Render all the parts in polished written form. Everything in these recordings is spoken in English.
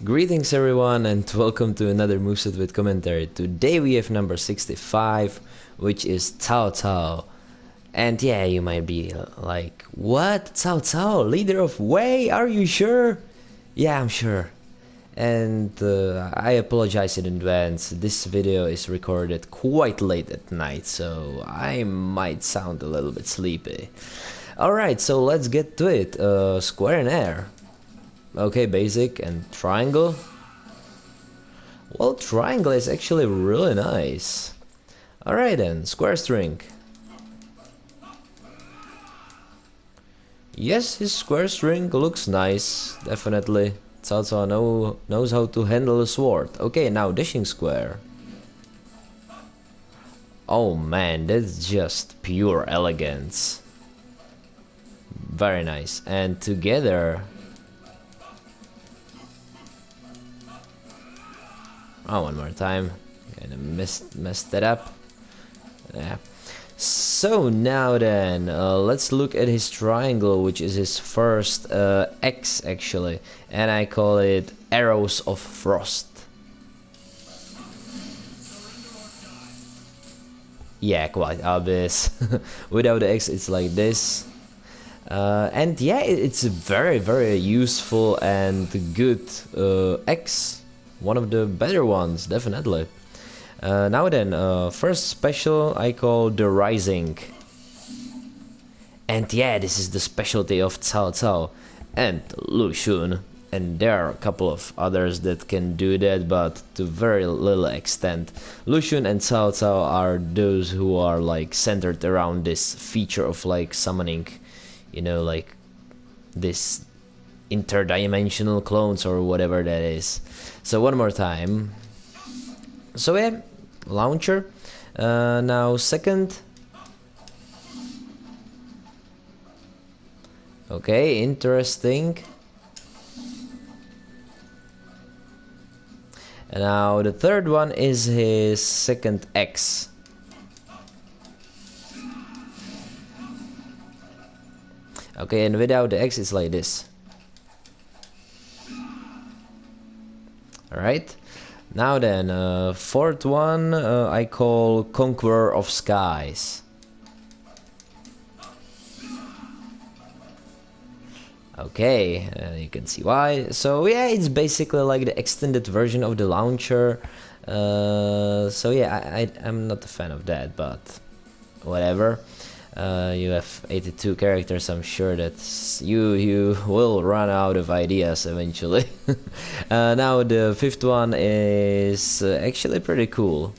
Greetings everyone and welcome to another moveset with commentary. Today we have number 65, which is Cao Cao. And yeah, you might be like, what? Cao Cao, leader of Wei? Are you sure? Yeah, I'm sure. And I apologize in advance. This video is recorded quite late at night, so I might sound a little bit sleepy. Alright, so let's get to it. Square and air. Okay, basic and triangle. Well, triangle is actually really nice. Alright then, square string. Yes, his square string looks nice, definitely. Cao Cao knows how to handle a sword. Okay, now dashing square. Oh man, that's just pure elegance. Very nice. And together... Oh, one more time. Kinda messed that up. Yeah. So now then, let's look at his triangle, which is his first X actually, and I call it Arrows of Frost. Yeah, quite obvious. Without the X, it's like this. And yeah, it's a very useful and good X. One of the better ones, definitely. Now then, first special I call the Rising. And yeah, this is the specialty of Cao Cao and Lu Xun. And there are a couple of others that can do that, but to very little extent. Lu Xun and Cao Cao are those who are like centered around this feature of like summoning, you know, like this interdimensional clones or whatever that is. So one more time. So yeah, launcher. Now second. Okay, interesting. And now the third one is his second X. Okay, and without the X it's like this. Alright, now then, fourth one I call Conqueror of Skies. Okay, you can see why. So yeah, it's basically like the extended version of the launcher. So yeah, I'm not a fan of that, but whatever. You have 82 characters, I'm sure that you will run out of ideas eventually. Now the fifth one is actually pretty cool.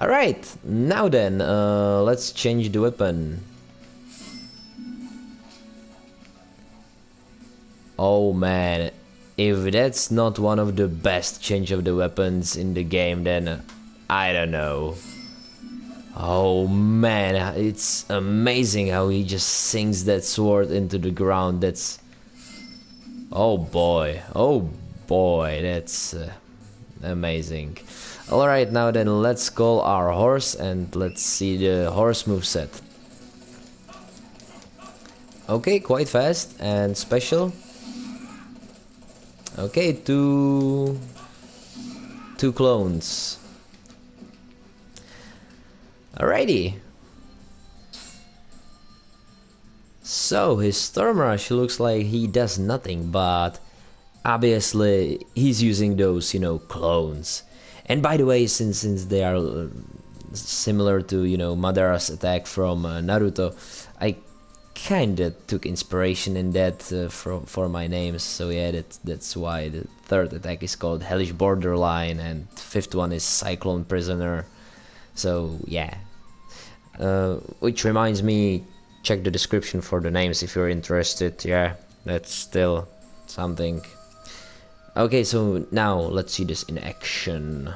Alright, now then, let's change the weapon. Oh man, if that's not one of the best change of the weapons in the game, then I don't know. Oh man, it's amazing how he just sinks that sword into the ground. That's... oh boy, that's amazing. Alright, now then let's call our horse and let's see the horse moveset. Okay, quite fast and special. Okay, two clones. Alrighty. So his Storm Rush looks like he does nothing, but obviously he's using those, you know, clones. And by the way, since they are similar to, you know, Madara's attack from Naruto, I kinda took inspiration in that for my names. So yeah, that's why the third attack is called Hellish Borderline and fifth one is Cyclone Prisoner. So yeah, which reminds me, check the description for the names if you're interested. Yeah, that's still something. Okay, so now let's see this in action.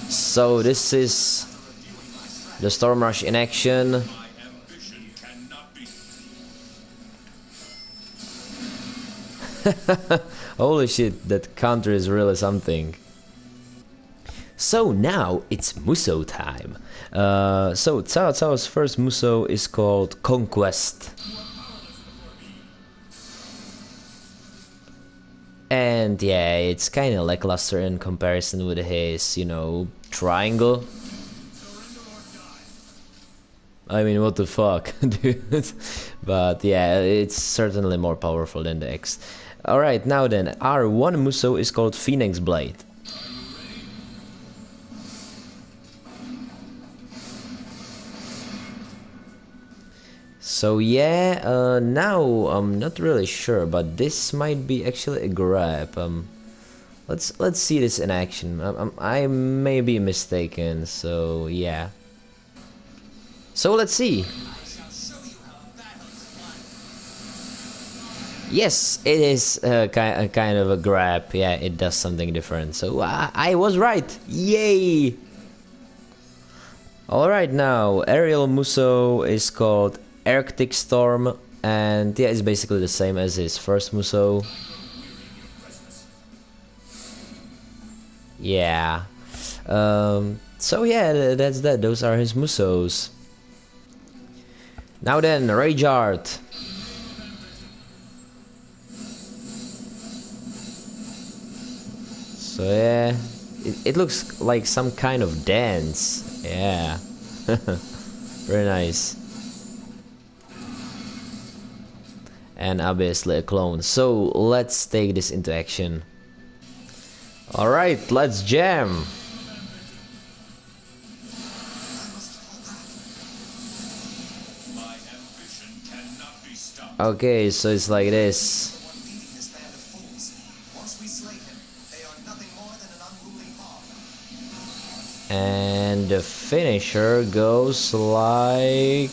So this is the Storm Rush in action. Holy shit, that counter is really something. So now it's musou time. So Cao Cao's first musou is called Conquest. And yeah, it's kind of lackluster in comparison with his, you know, triangle. I mean, what the fuck, dude? But yeah, it's certainly more powerful than the X. Alright, now then, our one musou is called Phoenix Blade. So yeah, now I'm not really sure, but this might be actually a grab. Let's see this in action. I may be mistaken, so yeah. So let's see. Yes, it is kind of a grab. Yeah, it does something different. So I was right. Yay! Alright, now aerial musou is called Arctic Storm, and yeah, it's basically the same as his first musou. Yeah. So yeah, that's that. Those are his musous. Now then, Rage Art. So yeah, it looks like some kind of dance. Yeah. Very nice. And obviously a clone. So let's take this into action. Alright, let's jam. Okay, so it's like this. And the finisher goes like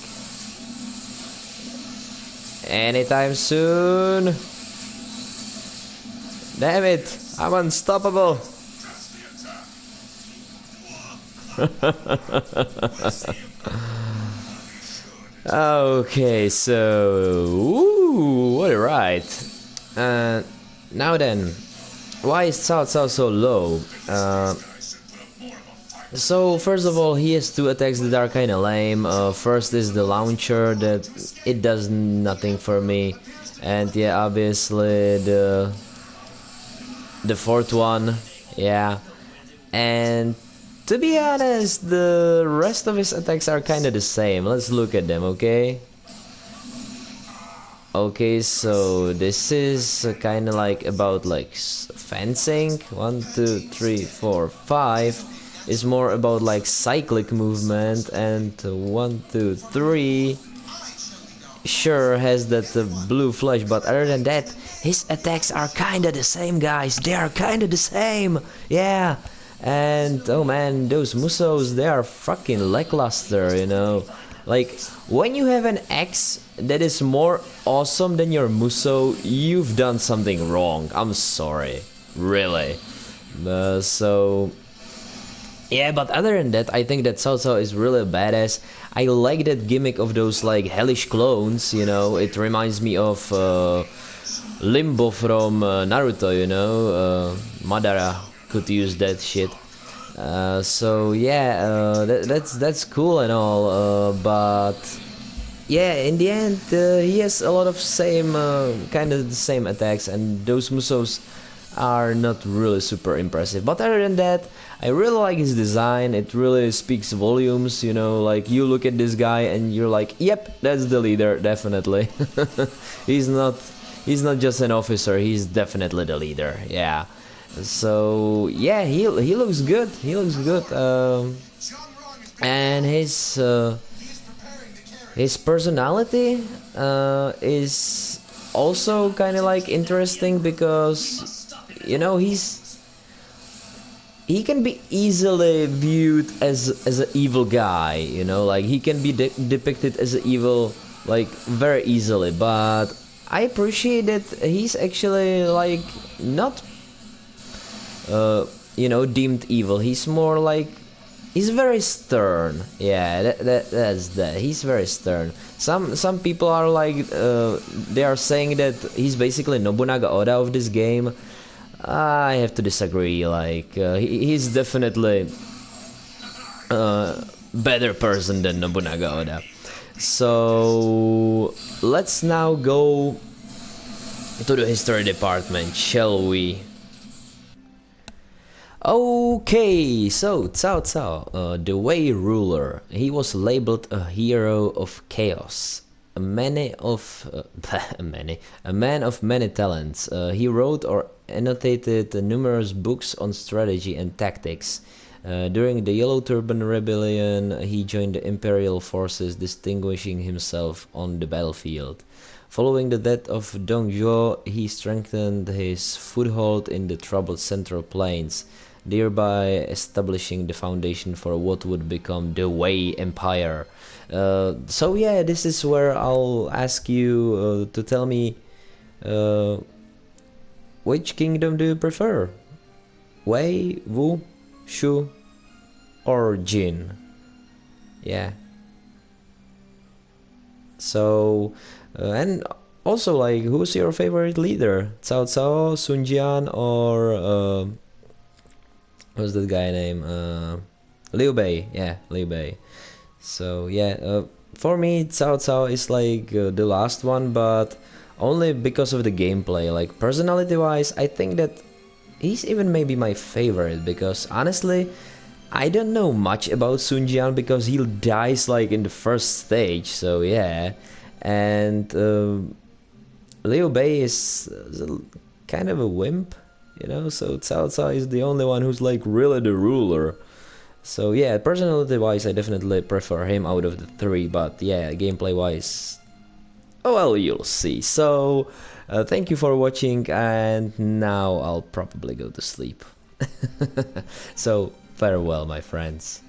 anytime soon. Damn it, I'm unstoppable. Okay, so what a ride. Now then, why is Cao Cao so low? So first of all, he has two attacks that are kinda lame. First is the launcher, that it does nothing for me, and yeah, obviously the fourth one, yeah. And to be honest, the rest of his attacks are kinda the same. Let's look at them, okay? Okay, so this is kinda like about like fencing. 1, 2, 3, 4, 5 is more about like cyclic movement, and 1, 2, 3 sure has that blue flash, but other than that, his attacks are kinda the same, guys. They are kinda the same, yeah. And oh man, those musous, they are fucking lackluster, you know. Like, when you have an X that is more awesome than your musou, you've done something wrong. I'm sorry, really. So yeah, but other than that, I think that Cao Cao is really badass. I like that gimmick of those like hellish clones, you know. It reminds me of Limbo from Naruto, you know. Madara could use that shit. So yeah, that's cool and all, but yeah, in the end, he has a lot of same kind of the same attacks, and those musous are not really super impressive. But other than that, I really like his design. It really speaks volumes, you know. Like, you look at this guy and you're like, yep, that's the leader, definitely. he's not just an officer, he's definitely the leader, yeah. So yeah, he looks good. He looks good. And his personality is also kind of like interesting, because you know, he can be easily viewed as an evil guy, you know, like he can be depicted as an evil like very easily, but I appreciate that he's actually like not you know, deemed evil. He's more like, he's very stern. Yeah, that's that. He's very stern. Some people are like they are saying that he's basically Nobunaga Oda of this game. I have to disagree. Like he's definitely better person than Nobunaga Oda. So let's now go to the history department, shall we? Okay, so Cao Cao, the Wei ruler, he was labeled a hero of chaos, a man of many talents. He wrote or annotated numerous books on strategy and tactics. During the Yellow Turban Rebellion, he joined the imperial forces, distinguishing himself on the battlefield. Following the death of Dongzhuo, he strengthened his foothold in the troubled Central Plains, thereby establishing the foundation for what would become the Wei Empire. So yeah, this is where I'll ask you to tell me which kingdom do you prefer? Wei, Wu, Shu, or Jin? Yeah. So, and also like, who's your favorite leader? Cao Cao, Sun Jian, or what's that guy name? Liu Bei. Yeah, Liu Bei. So yeah, for me, Cao Cao is like the last one, but only because of the gameplay. Like personality-wise, I think that he's even maybe my favorite because honestly, I don't know much about Sun Jian because he dies like in the first stage. So yeah, and Liu Bei is kind of a wimp, you know. So Cao Cao is the only one who's like really the ruler. So yeah, personality-wise, I definitely prefer him out of the three. But yeah, gameplay-wise, oh well, you'll see. So thank you for watching, and now I'll probably go to sleep. So farewell, my friends.